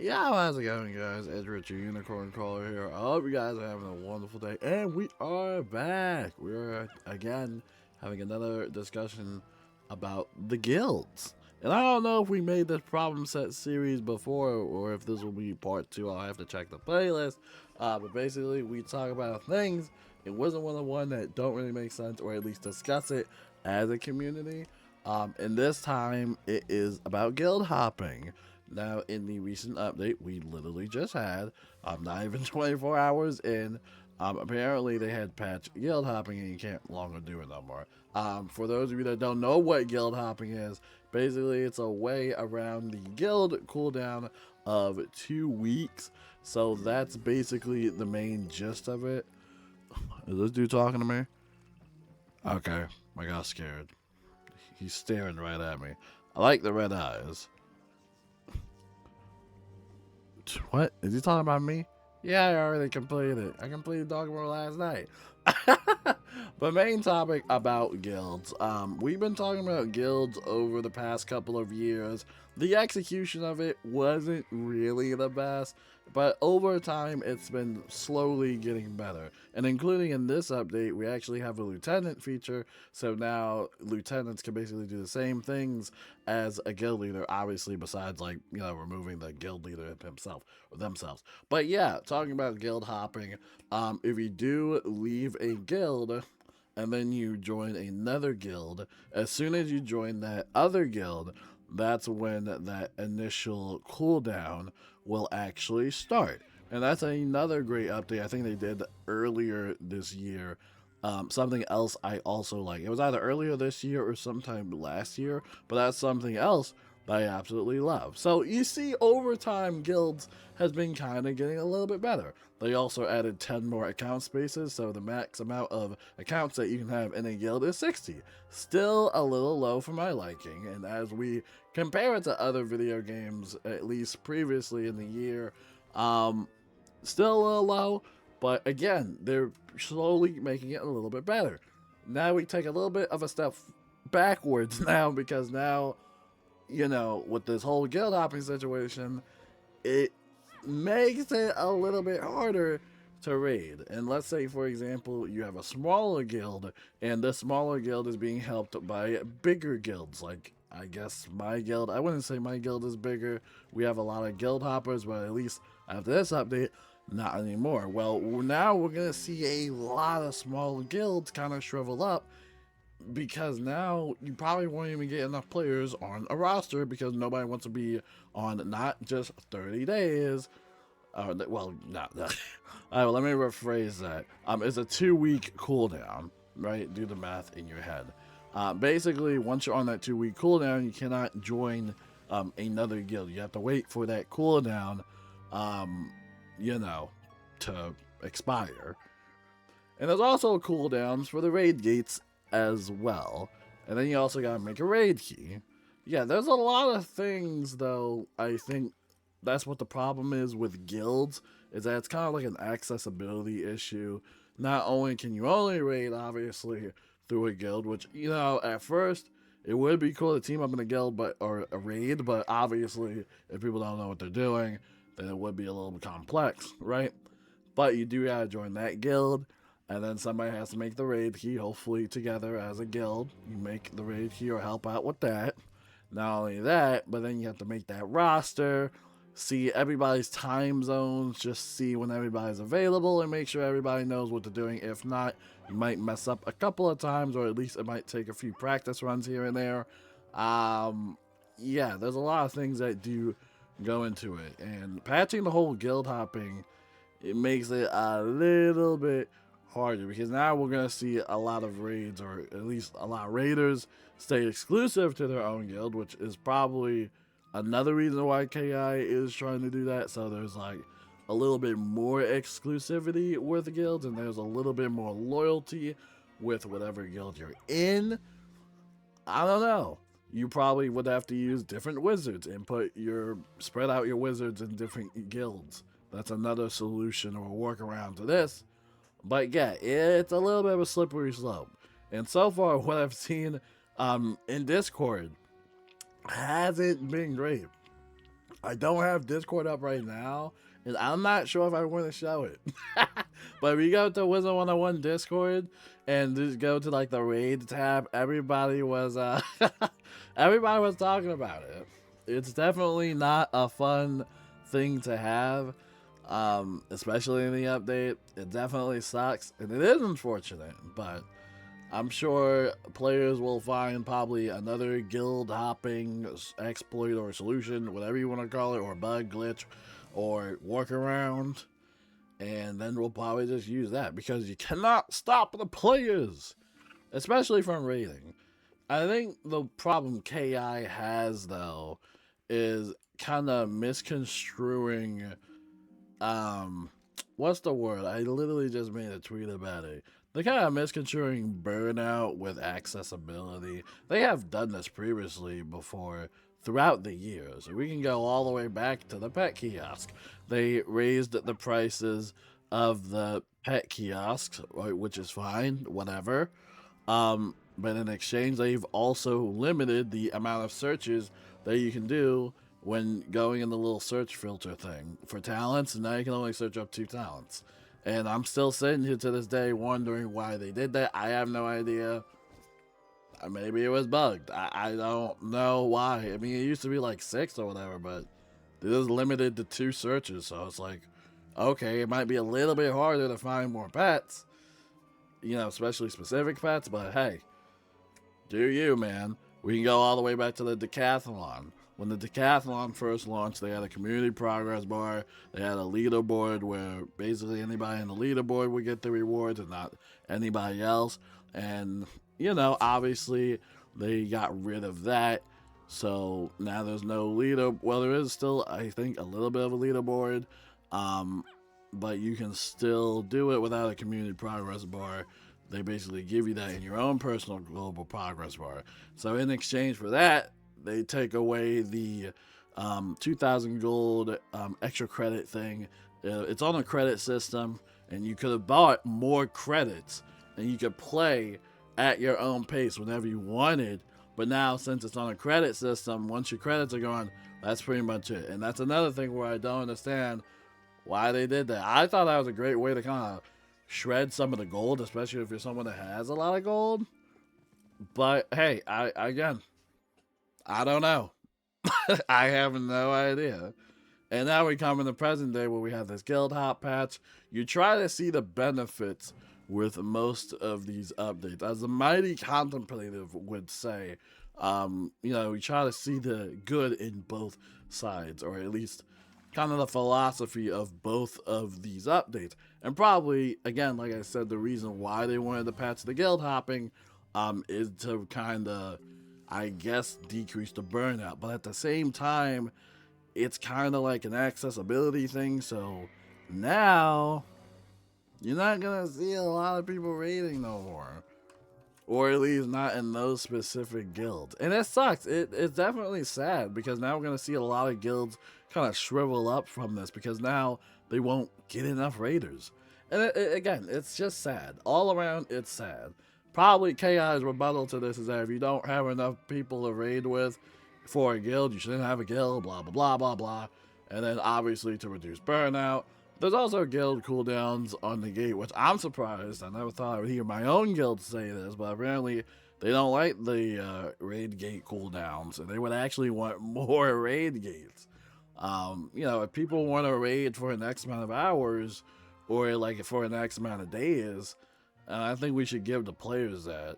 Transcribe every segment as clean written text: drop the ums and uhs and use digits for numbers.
Yeah, how's it going, guys? It's Richard Unicorn Caller here. I hope you guys are having a wonderful day, and we are back. We're again having another discussion about the guilds. And I don't know if we made this problem set series before, or if this will be part two. I'll have to check the playlist. But basically, we talk about things in Wizard101 that don't really make sense, or at least discuss it as a community. And this time, it is about guild hopping. Now, in the recent update we literally just had, not even 24 hours in, apparently they had patched guild hopping and you can't longer do it no more. For those of you that don't know what guild hopping is, basically it's a way around the guild cooldown of 2 weeks. So that's basically the main gist of it. Is this dude talking to me? Okay, I got scared. He's staring right at me. I like the red eyes. What? Is he talking about me? Yeah, I already completed. I completed Dogma last night. But main topic about guilds. We've been talking about guilds over the past couple of years. The execution of it wasn't really the best, but over time it's been slowly getting better. And including in this update, we actually have a lieutenant feature, so now lieutenants can basically do the same things as a guild leader, obviously besides like, removing the guild leader himself or themselves. But yeah, talking about guild hopping, if you do leave a guild and then you join another guild, as soon as you join that other guild, that's when that initial cooldown will actually start. And that's another great update I think they did earlier this year. Something else I also like. It was either earlier this year or sometime last year, but that's something else that I absolutely love. So you see, over time, guilds has been kind of getting a little bit better. They also added 10 more account spaces, so the max amount of accounts that you can have in a guild is 60. Still a little low for my liking, and as we compare it to other video games, at least previously in the year, still a little low, but again, they're slowly making it a little bit better. Now we take a little bit of a step backwards now, because now, with this whole guild hopping situation, it makes it a little bit harder to raid. And let's say, for example, you have a smaller guild, and this smaller guild is being helped by bigger guilds. Like, I guess my guild, I wouldn't say my guild is bigger. We have a lot of guild hoppers, but at least after this update, not anymore. Well, now we're going to see a lot of small guilds kind of shrivel up, because now you probably won't even get enough players on a roster, because nobody wants to be on not just 30 days. Well, not that. All right, well, let me rephrase that. It's a 2 week cooldown, right? Do the math in your head. Basically, once you're on that 2 week cooldown, you cannot join another guild. You have to wait for that cooldown, to expire. And there's also cooldowns for the raid gates as well. And then you also gotta make a raid key. Yeah, there's a lot of things, though. I think that's what the problem is with guilds, is that it's kind of like an accessibility issue. Not only can you only raid, obviously, through a guild, which, at first, it would be cool to team up in a guild, or a raid, but obviously, if people don't know what they're doing, then it would be a little bit complex, right? But you do gotta join that guild, and then somebody has to make the raid key, hopefully together as a guild. You make the raid key or help out with that. Not only that, but then you have to make that roster, see everybody's time zones, just see when everybody's available, and make sure everybody knows what they're doing. If not, you might mess up a couple of times, or at least it might take a few practice runs here and there. Yeah, there's a lot of things that do go into it, and patching the whole guild hopping, it makes it a little bit harder, because now we're going to see a lot of raids, or at least a lot of raiders, stay exclusive to their own guild, which is probably another reason why KI is trying to do that. So there's like a little bit more exclusivity with guilds, and there's a little bit more loyalty with whatever guild you're in. I don't know. You probably would have to use different wizards and spread out your wizards in different guilds. That's another solution or workaround to this. But yeah, it's a little bit of a slippery slope. And so far, what I've seen in Discord hasn't been great. I don't have Discord up right now, and I'm not sure if I want to show it. But if you go to Wizard101 Discord and just go to like the raid tab, everybody was everybody was talking about it. It's definitely not a fun thing to have, especially in the update. It definitely sucks, and it is unfortunate, but I'm sure players will find probably another guild hopping exploit or solution, whatever you want to call it, or bug, glitch, or workaround. And then we'll probably just use that because you cannot stop the players, especially from raiding. I think the problem KI has, though, is kind of misconstruing, what's the word? I literally just made a tweet about it. They're kind of misconstruing burnout with accessibility. They have done this previously before throughout the years. We can go all the way back to the pet kiosk. They raised the prices of the pet kiosks, right, which is fine, whatever. But in exchange, they've also limited the amount of searches that you can do when going in the little search filter thing for talents. And now you can only search up 2 talents. And I'm still sitting here to this day wondering why they did that. I have no idea. Maybe it was bugged. I don't know why. I mean, it used to be like 6 or whatever, but it is limited to 2 searches. So it's like, okay, it might be a little bit harder to find more pets, you know, especially specific pets. But hey, do you, man. We can go all the way back to the decathlon. When the decathlon first launched, they had a community progress bar. They had a leaderboard where basically anybody in the leaderboard would get the rewards and not anybody else. And, you know, obviously they got rid of that. So now there's no leader. Well, there is still, I think, a little bit of a leaderboard. But you can still do it without a community progress bar. They basically give you that in your own personal global progress bar. So in exchange for that, they take away the 2,000 gold extra credit thing. It's on a credit system, and you could have bought more credits, and you could play at your own pace whenever you wanted. But now, since it's on a credit system, once your credits are gone, that's pretty much it. And that's another thing where I don't understand why they did that. I thought that was a great way to kind of shred some of the gold, especially if you're someone that has a lot of gold. But hey, I don't know. I have no idea. And now we come in the present day where we have this guild hop patch. You try to see the benefits with most of these updates. As the mighty contemplative would say, you know, we try to see the good in both sides, or at least kind of the philosophy of both of these updates. And probably, again, like I said, the reason why they wanted to patch the guild hopping is to kind of, I guess, decrease the burnout. But at the same time, it's kind of like an accessibility thing. So now you're not going to see a lot of people raiding no more. Or at least not in those specific guilds. And it sucks. It's definitely sad because now we're going to see a lot of guilds kind of shrivel up from this because now they won't get enough raiders. And again, it's just sad. All around, it's sad. Probably KI's rebuttal to this is that if you don't have enough people to raid with for a guild, you shouldn't have a guild, blah, blah, blah, blah, blah. And then obviously to reduce burnout. There's also guild cooldowns on the gate, which I'm surprised. I never thought I would hear my own guild say this, but apparently they don't like the raid gate cooldowns, and they would actually want more raid gates. You know, if people want to raid for an X amount of hours, or like for an X amount of days, I think we should give the players that.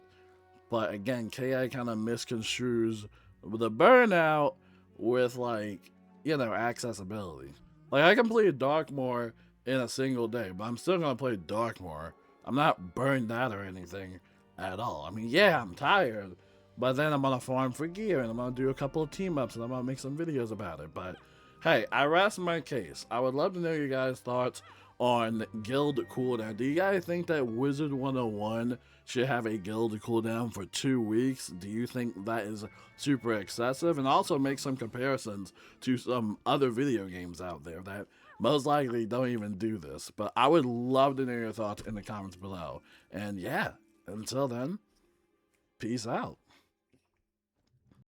But again, KI kind of misconstrues the burnout with, like, you know, accessibility. Like, I completed Darkmoor in a single day, but I'm still going to play Darkmoor. I'm not burned out or anything at all. I mean, yeah, I'm tired, but then I'm going to farm for gear, and I'm going to do a couple of team-ups, and I'm going to make some videos about it. But, hey, I rest my case. I would love to know your guys' thoughts on guild cooldown. Do you guys think that Wizard101 should have a guild cooldown for 2 weeks? Do you think that is super excessive? And also make some comparisons to some other video games out there that most likely don't even do this. But I would love to know your thoughts in the comments below. And yeah, until then, peace out.